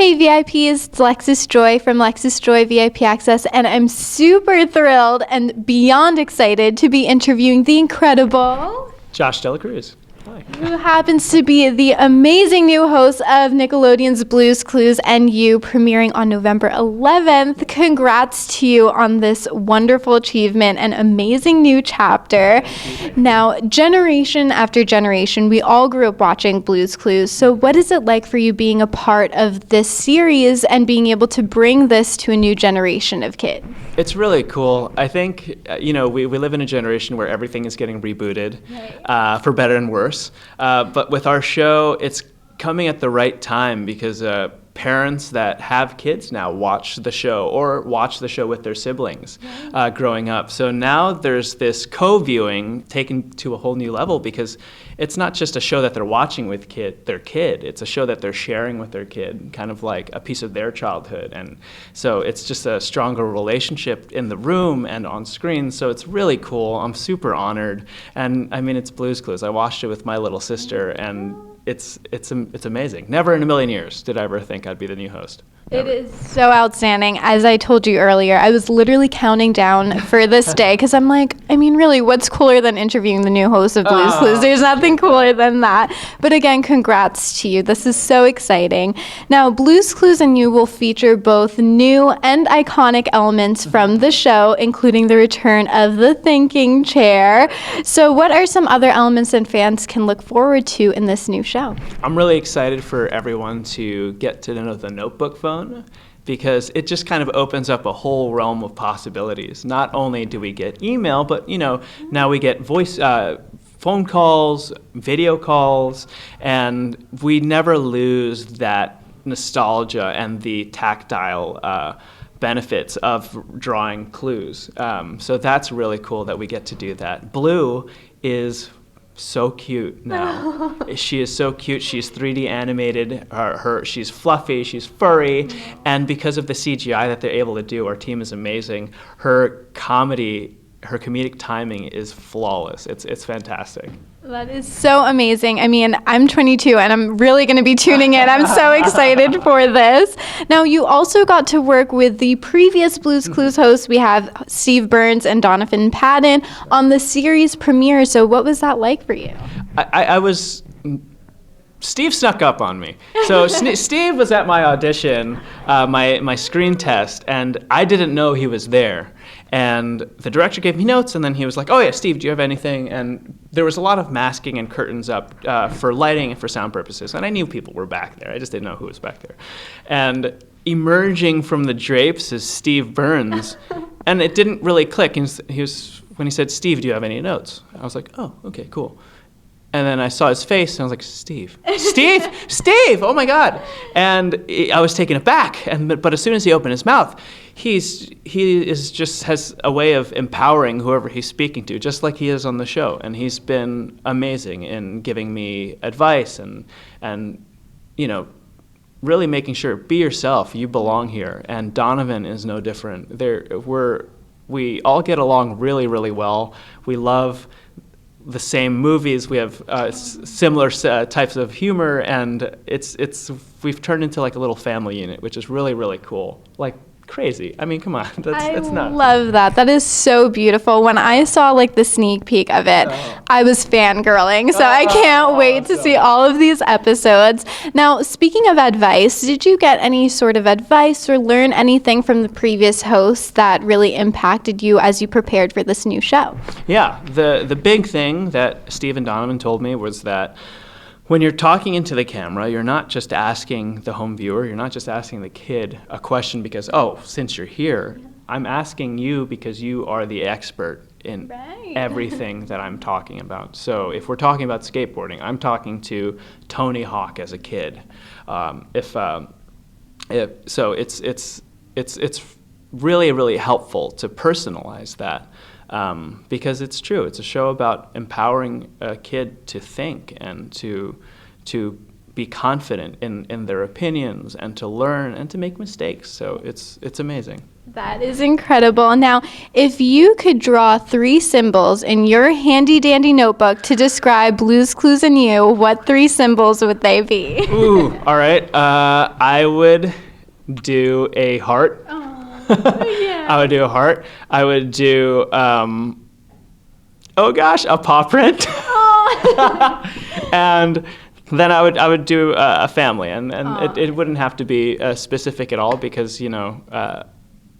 Hey VIPs, it's Lexis Joy from Lexis Joy VIP Access, and I'm super thrilled and beyond excited to be interviewing the incredible Dela Cruz. Hi. Who happens to be the amazing new host of Nickelodeon's Blue's Clues and You, premiering on November 11th. Congrats to you on this wonderful achievement and amazing new chapter. Now, generation after generation, we all grew up watching Blue's Clues. So what is it like for you being a part of this series and being able to bring this to a new generation of kids? It's really cool. I think, we live in a generation where everything is getting rebooted, for better and worse. But with our show, it's coming at the right time because parents that have kids now watch the show or watch the show with their siblings growing up. So now there's this co-viewing taken to a whole new level because it's not just a show that they're watching with their kid. It's a show that they're sharing with their kid, kind of like a piece of their childhood. And so it's just a stronger relationship in the room and on screen. So it's really cool. I'm super honored. And I mean, it's Blue's Clues. I watched it with my little sister, and it's amazing. Never in a million years did I ever think I'd be the new host. Never. It is so outstanding. As I told you earlier, I was literally counting down for this day because I'm like, I mean, really, what's cooler than interviewing the new host of Blue's Clues? There's nothing cooler than that. But again, congrats to you. This is so exciting. Now, Blue's Clues and You will feature both new and iconic elements from the show, including the return of the thinking chair. So what are some other elements that fans can look forward to in this new show? I'm really excited for everyone to get to know the Notebook phone, because it just kind of opens up a whole realm of possibilities. Not only do we get email, but now we get voice, phone calls, video calls, and we never lose that nostalgia and the tactile benefits of drawing clues. So that's really cool that we get to do that. Blue is so cute now. She is so cute. She's 3D animated. She's fluffy. She's furry. And because of the CGI that they're able to do, our team is amazing. Her comedic timing is flawless. It's fantastic. That is so amazing. I mean, I'm 22 and I'm really going to be tuning in. I'm so excited for this. Now, you also got to work with the previous Blue's Clues hosts. We have Steve Burns and Donovan Patton on the series premiere. So what was that like for you? Steve snuck up on me. So Steve was at my audition, my screen test, and I didn't know he was there. And the director gave me notes, and then he was like, "Oh yeah, Steve, do you have anything?" And there was a lot of masking and curtains up for lighting and for sound purposes, and I knew people were back there. I just didn't know who was back there. And emerging from the drapes is Steve Burns, and it didn't really click. When he said, "Steve, do you have any notes?" I was like, "Oh, okay, cool." And then I saw his face, and I was like, Steve, oh my God. And I was taken aback, but as soon as he opened his mouth, he has a way of empowering whoever he's speaking to, just like he is on the show. And he's been amazing in giving me advice and really making sure, be yourself, you belong here. And Donovan is no different. We all get along really, really well. We love the same movies. We have similar types of humor, and we've turned into like a little family unit, which is really, really cool. Like crazy. I mean, come on, that's nuts. I love that. That is so beautiful. When I saw like the sneak peek of it, I was fangirling. So I can't wait to see all of these episodes. Now, speaking of advice, did you get any sort of advice or learn anything from the previous hosts that really impacted you as you prepared for this new show? Yeah, the big thing that Steve and Donovan told me was that when you're talking into the camera, you're not just asking the home viewer, you're not just asking the kid a question because, since you're here, I'm asking you because you are the expert in everything that I'm talking about. So if we're talking about skateboarding, I'm talking to Tony Hawk as a kid. So it's really, really helpful to personalize that. Because it's true. It's a show about empowering a kid to think and to be confident in their opinions and to learn and to make mistakes. So it's amazing. That is incredible. Now, if you could draw 3 symbols in your handy-dandy notebook to describe Blue's Clues and you, what 3 symbols would they be? Ooh, all right. I would do a heart. Yeah. I would do a heart. I would do, a paw print. And then I would do a family, and it wouldn't have to be specific at all, because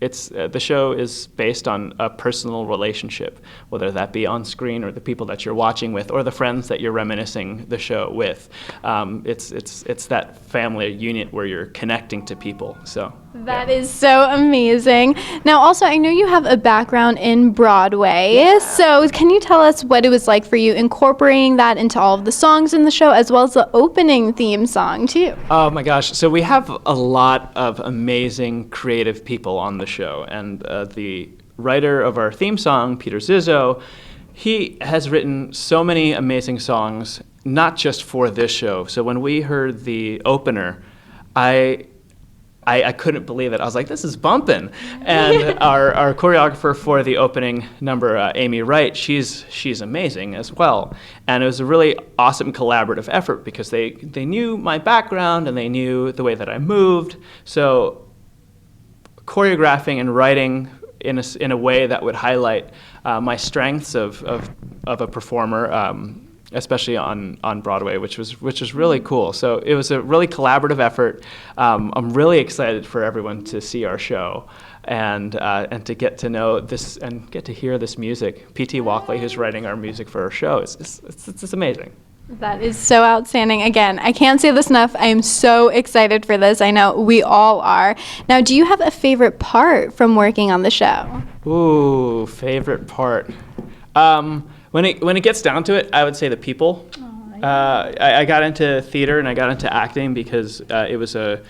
it's the show is based on a personal relationship, whether that be on screen or the people that you're watching with or the friends that you're reminiscing the show with. It's that family unit where you're connecting to people. So that is so amazing. Now, also, I know you have a background in Broadway. Yeah. So can you tell us what it was like for you incorporating that into all of the songs in the show, as well as the opening theme song, too? Oh my gosh. So we have a lot of amazing creative people on the show. And the writer of our theme song, Peter Zizzo, he has written so many amazing songs, not just for this show. So when we heard the opener, I couldn't believe it. I was like, this is bumping. And our choreographer for the opening number, Amy Wright, she's amazing as well. And it was a really awesome collaborative effort, because they knew my background and they knew the way that I moved. So choreographing and writing in a way that would highlight my strengths of a performer, especially on Broadway, which was really cool. So it was a really collaborative effort. I'm really excited for everyone to see our show and to get to know this and get to hear this music. P.T. Walkley, who's writing our music for our show, it's amazing. That is so outstanding. Again, I can't say this enough. I am so excited for this. I know we all are. Now, do you have a favorite part from working on the show? Ooh, favorite part. When it gets down to it, I would say the people. I got into theater and I got into acting because it was a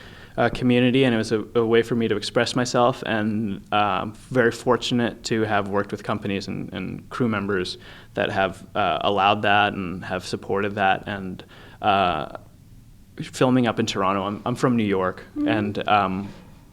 community, and it was a way for me to express myself, and very fortunate to have worked with companies and crew members that have allowed that and have supported that. And filming up in Toronto, I'm from New York, and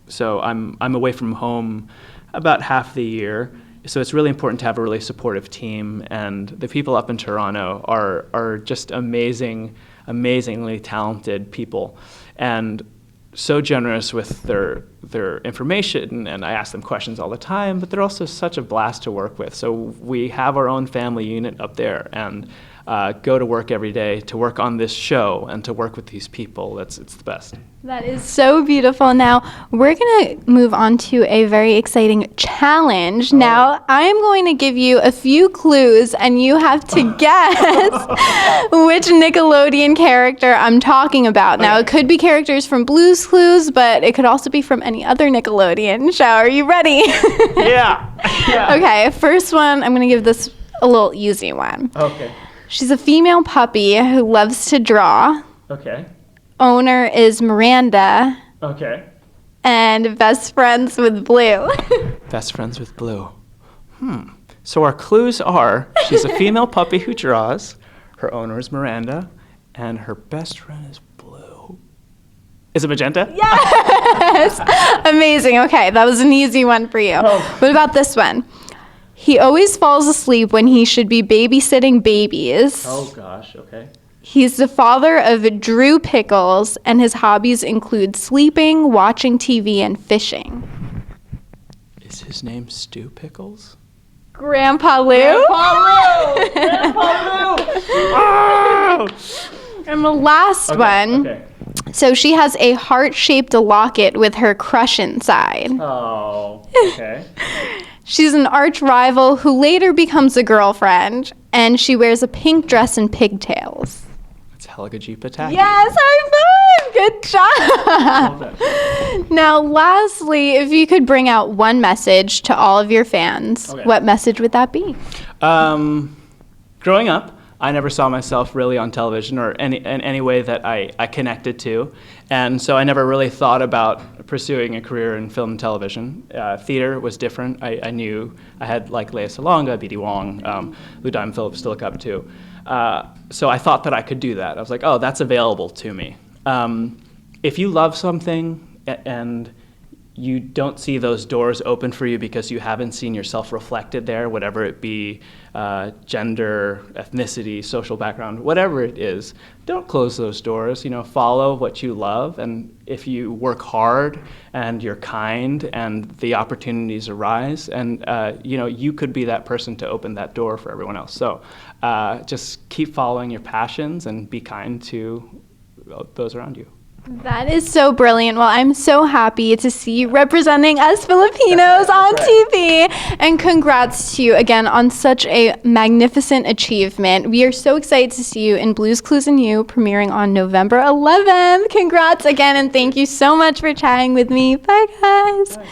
so I'm away from home about half the year. So it's really important to have a really supportive team, and the people up in Toronto are just amazingly talented people, and so generous with their information, and I ask them questions all the time, but they're also such a blast to work with. So we have our own family unit up there, and go to work every day to work on this show and to work with these people. It's the best. That is so beautiful. Now, we're going to move on to a very exciting challenge. Now, I'm going to give you a few clues, and you have to guess which Nickelodeon character I'm talking about. Now, it could be characters from Blue's Clues, but it could also be from any other Nickelodeon show. Are you ready? Yeah. Okay, first one, I'm going to give this a little easy one. Okay. She's a female puppy who loves to draw. Okay. Owner is Miranda. Okay. And best friends with Blue. Best friends with Blue. So our clues are, she's a female puppy who draws, her owner is Miranda, and her best friend is Blue. Is it Magenta? Yes! Amazing. Okay, that was an easy one for you. What about this one? He always falls asleep when he should be babysitting babies. Oh gosh, okay. He's the father of Drew Pickles, and his hobbies include sleeping, watching TV, and fishing. Is his name Stu Pickles? Grandpa Lou? Grandpa Lou! Grandpa Lou! Oh! And the last one. Okay. So she has a heart-shaped locket with her crush inside. Oh, okay. She's an arch rival who later becomes a girlfriend, and she wears a pink dress and pigtails. It's VIPAccessEXCLUSIVE. Yes, high five! Good job! Well done. Now, lastly, if you could bring out one message to all of your fans, what message would that be? Growing up, I never saw myself really on television or in any way that I connected to. And so I never really thought about pursuing a career in film and television. Theater was different. I knew I had like Lea Salonga, B.D. Wong, Lou Diamond Phillips to look up to. So I thought that I could do that. I was like, oh, that's available to me. If you love something and you don't see those doors open for you because you haven't seen yourself reflected there, whatever it be, gender, ethnicity, social background, whatever it is, don't close those doors. Follow what you love, and if you work hard and you're kind and the opportunities arise, and you could be that person to open that door for everyone else. So just keep following your passions and be kind to those around you. That is so brilliant. Well, I'm so happy to see you representing us Filipinos on TV. And congrats to you again on such a magnificent achievement. We are so excited to see you in Blue's Clues and You, premiering on November 11th. Congrats again, and thank you so much for chatting with me. Bye, guys. Bye.